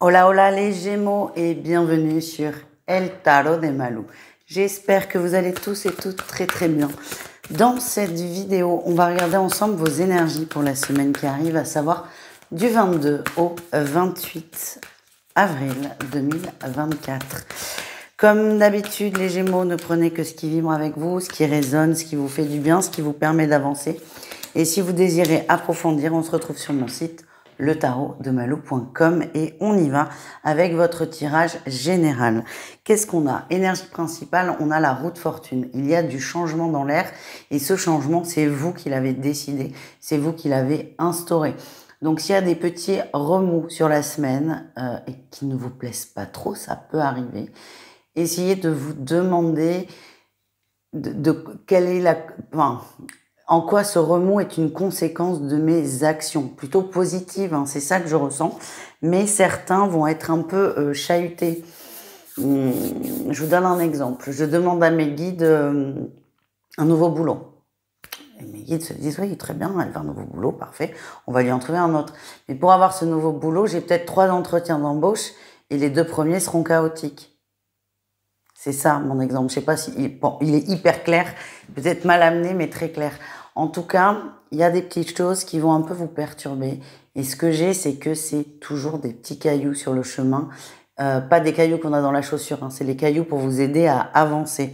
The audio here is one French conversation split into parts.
Hola hola les Gémeaux et bienvenue sur El Tarot de Malou. J'espère que vous allez tous et toutes très bien. Dans cette vidéo, on va regarder ensemble vos énergies pour la semaine qui arrive, à savoir du 22 au 28 avril 2024. Comme d'habitude, les Gémeaux, ne prenez que ce qui vibre avec vous, ce qui résonne, ce qui vous fait du bien, ce qui vous permet d'avancer. Et si vous désirez approfondir, on se retrouve sur mon site letarodemalou.com et on y va avec votre tirage général. Qu'est-ce qu'on a? Énergie principale, on a la roue de fortune. Il y a du changement dans l'air et ce changement, c'est vous qui l'avez décidé, c'est vous qui l'avez instauré. Donc s'il y a des petits remous sur la semaine et qui ne vous plaisent pas trop, ça peut arriver. Essayez de vous demander quelle est en quoi ce remous est une conséquence de mes actions, plutôt positive, hein, c'est ça que je ressens, mais certains vont être un peu chahutés. Je vous donne un exemple, je demande à mes guides un nouveau boulot. Et mes guides se disent, oui, très bien, elle veut un nouveau boulot, parfait, on va lui en trouver un autre. Mais pour avoir ce nouveau boulot, j'ai peut-être 3 entretiens d'embauche et les 2 premiers seront chaotiques. C'est ça mon exemple. Je sais pas si il est hyper clair, peut-être mal amené, mais très clair. En tout cas, il y a des petites choses qui vont un peu vous perturber. Et ce que j'ai, c'est que c'est toujours des petits cailloux sur le chemin. Pas des cailloux qu'on a dans la chaussure, hein, c'est les cailloux pour vous aider à avancer.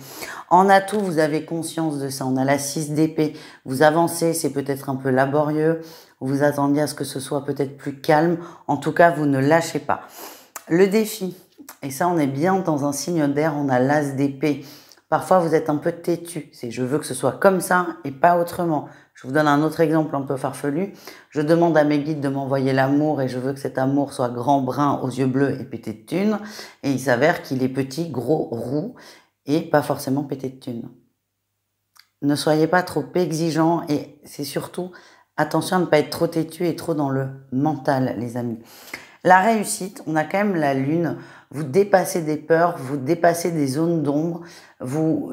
En atout, vous avez conscience de ça. On a la 6 d'épée. Vous avancez, c'est peut-être un peu laborieux. Vous attendiez à ce que ce soit peut-être plus calme. En tout cas, vous ne lâchez pas. Le défi. Et ça, on est bien dans un signe d'air, on a l'as d'épée. Parfois, vous êtes un peu têtu. C'est je veux que ce soit comme ça et pas autrement. Je vous donne un autre exemple un peu farfelu. Je demande à mes guides de m'envoyer l'amour et je veux que cet amour soit grand, brun, aux yeux bleus et pété de thunes. Et il s'avère qu'il est petit, gros, roux et pas forcément pété de thunes. Ne soyez pas trop exigeants et c'est surtout attention à ne pas être trop têtu et trop dans le mental, les amis. La réussite, on a quand même la lune, vous dépassez des peurs, vous dépassez des zones d'ombre,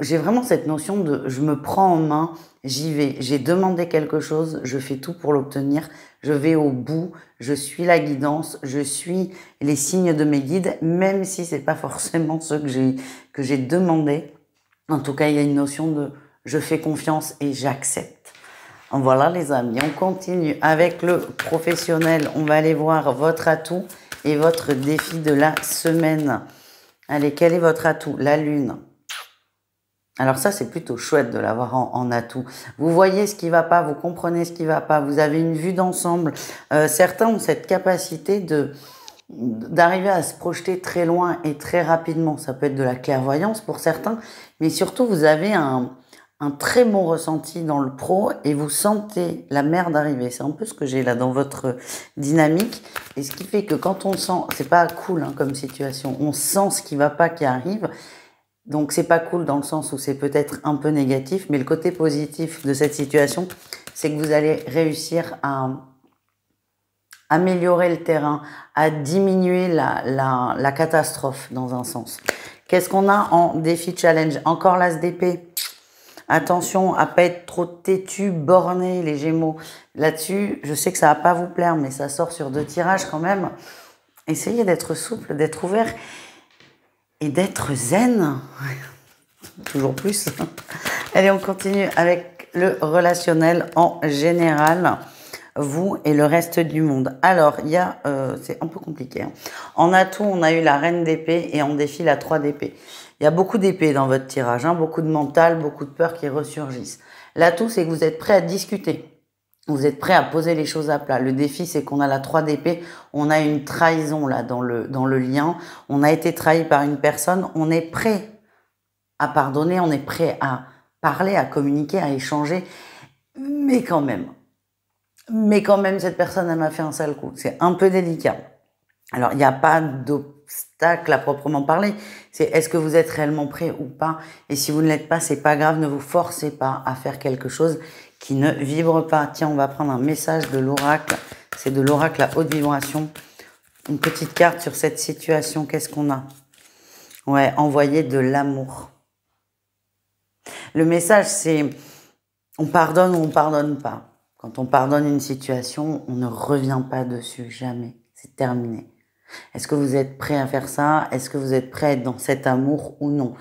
j'ai vraiment cette notion de je me prends en main, j'y vais, j'ai demandé quelque chose, je fais tout pour l'obtenir, je vais au bout, je suis la guidance, je suis les signes de mes guides, même si c'est pas forcément ce que j'ai demandé. En tout cas, il y a une notion de je fais confiance et j'accepte. Voilà les amis, on continue avec le professionnel. On va aller voir votre atout et votre défi de la semaine. Allez, quel est votre atout? La lune. Alors ça, c'est plutôt chouette de l'avoir en atout. Vous voyez ce qui va pas, vous comprenez ce qui va pas, vous avez une vue d'ensemble. Certains ont cette capacité d'arriver à se projeter très loin et très rapidement. Ça peut être de la clairvoyance pour certains, mais surtout vous avez un très bon ressenti dans le pro et vous sentez la mer d'arriver. C'est un peu ce que j'ai là dans votre dynamique. Et ce qui fait que quand on sent, c'est pas cool hein, comme situation, on sent ce qui va pas qui arrive. Donc c'est pas cool dans le sens où c'est peut-être un peu négatif, mais le côté positif de cette situation, c'est que vous allez réussir à améliorer le terrain, à diminuer la catastrophe dans un sens. Qu'est-ce qu'on a en défi challenge? Encore l'as d'épée. Attention à pas être trop têtu, borné, les Gémeaux. Là-dessus, je sais que ça va pas vous plaire, mais ça sort sur 2 tirages quand même. Essayez d'être souple, d'être ouvert et d'être zen. Toujours plus. Allez, on continue avec le relationnel en général. Vous et le reste du monde. Alors, il y a, c'est un peu compliqué. Hein. En atout, on a eu la reine d'épée et en défi la 3 d'épée. Il y a beaucoup d'épées dans votre tirage, hein, beaucoup de mental, beaucoup de peurs qui ressurgissent. L'atout, c'est que vous êtes prêt à discuter. Vous êtes prêt à poser les choses à plat. Le défi, c'est qu'on a la 3 d'épée. On a une trahison là dans le lien. On a été trahi par une personne. On est prêt à pardonner. On est prêt à parler, à communiquer, à échanger. Mais quand même, cette personne, elle m'a fait un sale coup. C'est un peu délicat. Alors, il n'y a pas d'obstacle à proprement parler. C'est est-ce que vous êtes réellement prêt ou pas? Et si vous ne l'êtes pas, c'est pas grave. Ne vous forcez pas à faire quelque chose qui ne vibre pas. Tiens, on va prendre un message de l'oracle. C'est de l'oracle à haute vibration. Une petite carte sur cette situation. Qu'est-ce qu'on a? Ouais, envoyer de l'amour. Le message, c'est on pardonne ou on pardonne pas. Quand on pardonne une situation, on ne revient pas dessus, jamais. C'est terminé. Est-ce que vous êtes prêt à faire ça? Est-ce que vous êtes prêt à être dans cet amour ou non?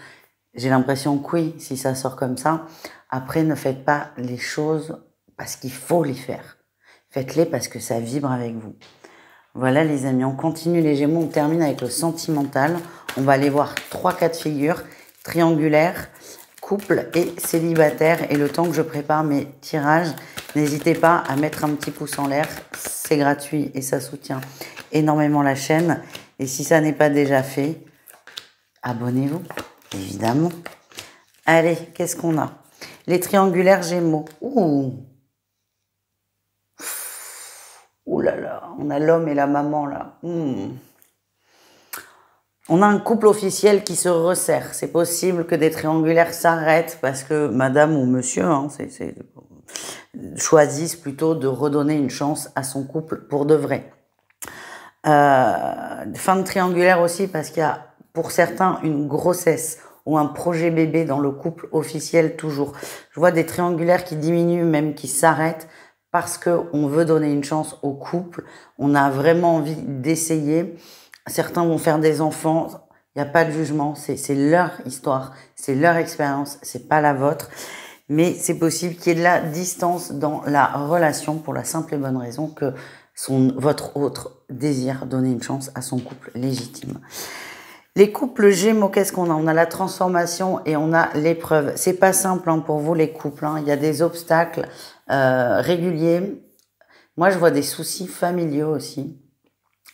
J'ai l'impression que oui, si ça sort comme ça. Après, ne faites pas les choses parce qu'il faut les faire. Faites-les parce que ça vibre avec vous. Voilà les amis, on continue les Gémeaux, on termine avec le sentimental. On va aller voir 3 cas de figure, triangulaire, couple et célibataire. Et le temps que je prépare mes tirages, n'hésitez pas à mettre un petit pouce en l'air, c'est gratuit et ça soutient énormément la chaîne. Et si ça n'est pas déjà fait, abonnez-vous, évidemment. Allez, qu'est-ce qu'on a? Les triangulaires Gémeaux. Ouh là là, on a l'homme et la maman là. On a un couple officiel qui se resserre. C'est possible que des triangulaires s'arrêtent parce que madame ou monsieur choisissent plutôt de redonner une chance à son couple pour de vrai. Fin de triangulaire aussi parce qu'il y a pour certains une grossesse ou un projet bébé dans le couple officiel toujours. Je vois des triangulaires qui diminuent, même qui s'arrêtent parce qu'on veut donner une chance au couple. On a vraiment envie d'essayer. Certains vont faire des enfants. Il n'y a pas de jugement. C'est leur histoire. C'est leur expérience. C'est pas la vôtre. Mais c'est possible qu'il y ait de la distance dans la relation pour la simple et bonne raison que votre autre désire donner une chance à son couple légitime. Les couples Gémeaux, qu'est-ce qu'on a? On a la transformation et on a l'épreuve. C'est pas simple pour vous les couples. Il y a des obstacles réguliers. Moi, je vois des soucis familiaux aussi.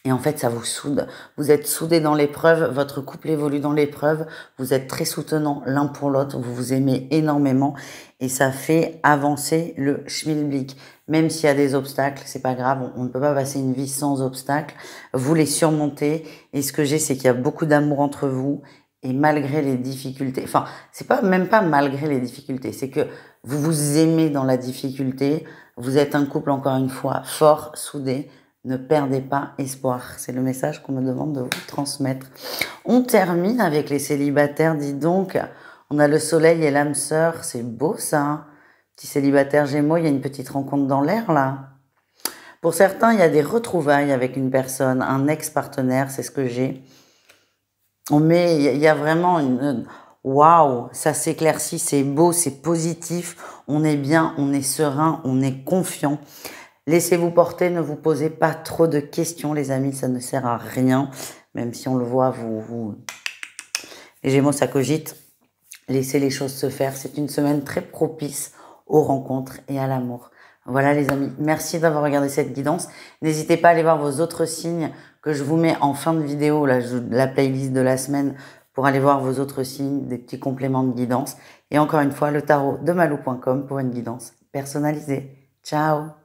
Et en fait, ça vous soude. Vous êtes soudés dans l'épreuve, votre couple évolue dans l'épreuve, vous êtes très soutenants l'un pour l'autre, vous vous aimez énormément et ça fait avancer le schmilblick. Même s'il y a des obstacles, c'est pas grave, on ne peut pas passer une vie sans obstacles. Vous les surmontez et ce que j'ai, c'est qu'il y a beaucoup d'amour entre vous et malgré les difficultés, enfin, c'est pas même pas malgré les difficultés, c'est que vous vous aimez dans la difficulté, vous êtes un couple encore une fois fort, soudé. Ne perdez pas espoir. C'est le message qu'on me demande de vous transmettre. On termine avec les célibataires, dis donc. On a le soleil et l'âme sœur. C'est beau ça. Petit célibataire Gémeaux, il y a une petite rencontre dans l'air là. Pour certains, il y a des retrouvailles avec une personne, un ex-partenaire, c'est ce que j'ai. Il y a vraiment une... Waouh, ça s'éclaircit, c'est beau, c'est positif. On est bien, on est serein, on est confiant. Laissez-vous porter, ne vous posez pas trop de questions, les amis, ça ne sert à rien. Même si on le voit, les Gémeaux, ça cogite. Laissez les choses se faire. C'est une semaine très propice aux rencontres et à l'amour. Voilà, les amis. Merci d'avoir regardé cette guidance. N'hésitez pas à aller voir vos autres signes que je vous mets en fin de vidéo, la playlist de la semaine, pour aller voir vos autres signes, des petits compléments de guidance. Et encore une fois, le tarot de malou.com pour une guidance personnalisée. Ciao!